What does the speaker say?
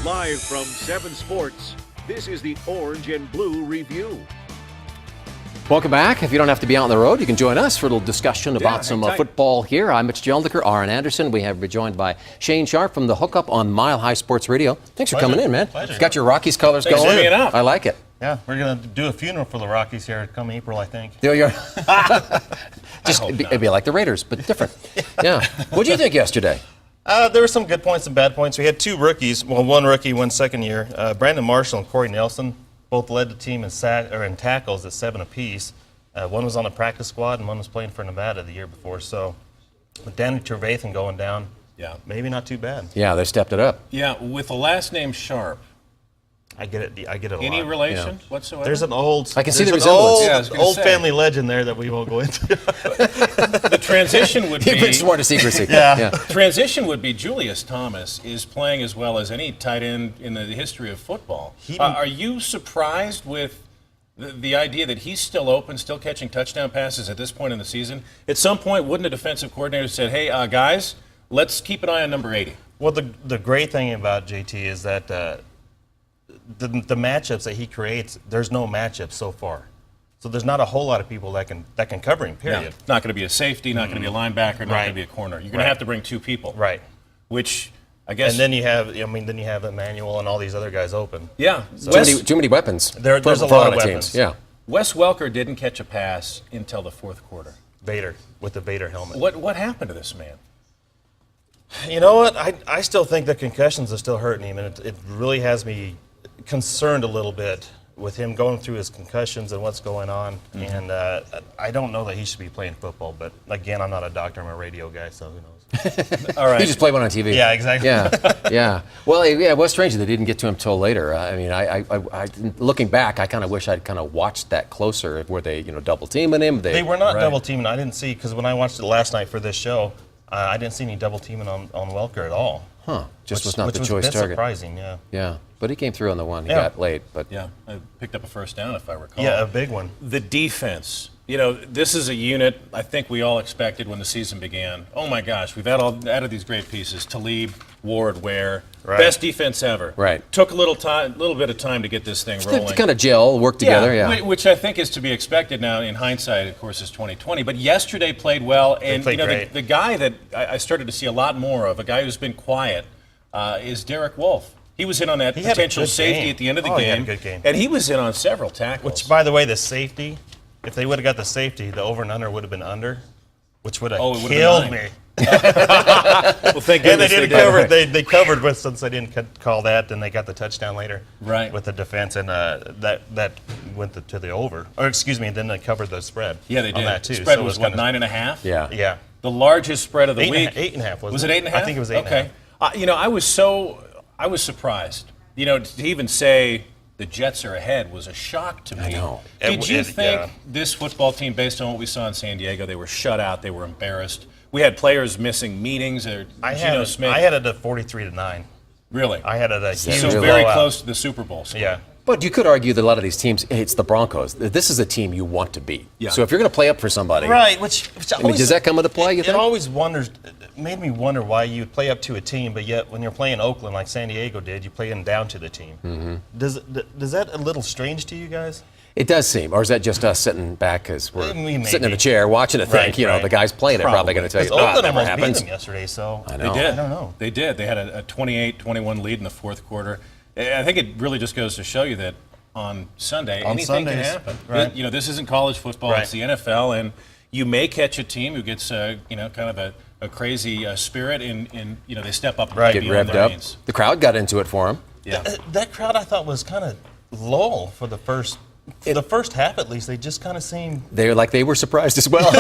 Live from 7 Sports, this is the Orange and Blue Review. Welcome back. If you don't have to be out on the road, you can join us for a little discussion about some football here. I'm Mitch Jelniker, Arran Andersen. We have been joined by Shayne Sharpe from the Hookup on Mile High Sports Radio. Thanks for coming in, man. Pleasure. Got your Rockies colors Thanks going. for being out. I like it. Yeah, we're going to do a funeral for the Rockies here come April, I think. You're it'd be like the Raiders, but different. Yeah. What did you think yesterday? There were some good points and bad points. We had two rookies. Well, one rookie, one second year. Brandon Marshall and Corey Nelson both led the team in tackles at 7 apiece. One was on the practice squad and one was playing for Nevada the year before. So with Danny Trevathan going down, maybe not too bad. Yeah, they stepped it up. Yeah, with the last name Sharpe. I get it a lot. Any relation whatsoever? There's an old, I can see the resemblance. Old family legend there that we won't go into. The transition would be. You've been sworn to secrecy. Yeah. Transition would be Julius Thomas is playing as well as any tight end in the history of football. Are you surprised with the idea that he's still open, still catching touchdown passes at this point in the season? At some point, wouldn't a defensive coordinator have said, hey, guys, let's keep an eye on number 80? Well, the great thing about JT is that the matchups that he creates, there's no matchups so far. So there's not a whole lot of people that can cover him, period. Yeah. Not going to be a safety, not going to be a linebacker, not going to be a corner. You're going to have to bring two people. Right. Which, I guess. And then you have Emmanuel and all these other guys open. Yeah. So Too many weapons. There's a for lot of teams. weapons. Yeah. Wes Welker didn't catch a pass until the fourth quarter. Vader, with the Vader helmet. What happened to this man? You know what? I still think the concussions are still hurting him, and it really has me concerned a little bit with him going through his concussions and what's going on. And I don't know that he should be playing football, but again, I'm not a doctor, I'm a radio guy, so who knows? All right. You just play one on TV. Yeah, exactly. Yeah. Well, yeah, it was strange that they didn't get to him till later. I mean, I looking back, I kind of wish I'd kind of watched that closer. Were they, double teaming him? They were not double teaming. I didn't see, because when I watched it last night for this show, I didn't see any double teaming on Welker at all. Huh. Just was not the which choice was target. surprising, yeah. Yeah. But he came through on the one. He got late. But Yeah, I picked up a first down, if I recall. Yeah, a big one. The defense. This is a unit I think we all expected when the season began. Oh, my gosh, we've added these great pieces. Talib, Ward, Ware. Right. Best defense ever. Right. Took a little bit of time to get this thing rolling. to kind of gel, work together. Yeah. Which I think is to be expected now. In hindsight, of course, is 2020. But yesterday played well. And played great. The guy that I started to see a lot more of, a guy who's been quiet, is Derek Wolfe. He was in on that potential safety game. at the end of the He game. had a good game. And he was in on several tackles. Which, by the way, the safety, if they would have got the safety, the over and under would have been under, which would have killed me. Well, thank And goodness they didn't cover. They covered with, since they didn't call that, then they got the touchdown later. Right. With the defense, and that went to the over. Or excuse me, then they covered the spread. Yeah, they did. On that too. The spread So it was, kinda- 9.5? Yeah. Yeah. The largest spread of the week. 8.5 Was it 8.5? I think it was 8.5. Okay. I was surprised. To even say the Jets are ahead was a shock to me. I know. Did you think this football team, based on what we saw in San Diego, they were shut out, they were embarrassed? We had players missing meetings. I Geno Smith. had it at 43-9. Really? I had it at huge So very blowout. close to the Super Bowl score. Yeah. But you could argue that a lot of these teams, it's the Broncos. This is a team you want to beat. Yeah. So if you're going to play up for somebody, Right, which does that come into play, you think? It made me wonder why you would play up to a team, but yet when you're playing Oakland like San Diego did, you play them down to the team. Mm-hmm. Does that a little strange to you guys? It does seem, or is that just us sitting back as we're Maybe. sitting in a chair watching it? Right, right. The guys playing it are probably going to tell you, Because Oakland that never almost beat happens. them yesterday, so I know. They did. I don't know. They did. They had a 28-21 lead in the fourth quarter. I think it really just goes to show you that on Sunday, anything can happen. Right. This isn't college football; Right. it's the NFL, and you may catch a team who gets kind of a crazy spirit, and they step up Right. and Get beyond revved their up. means. The crowd got into it for him. Yeah. That crowd I thought was kind of lull for the first half at least. They just kind of seemed. They were surprised as well.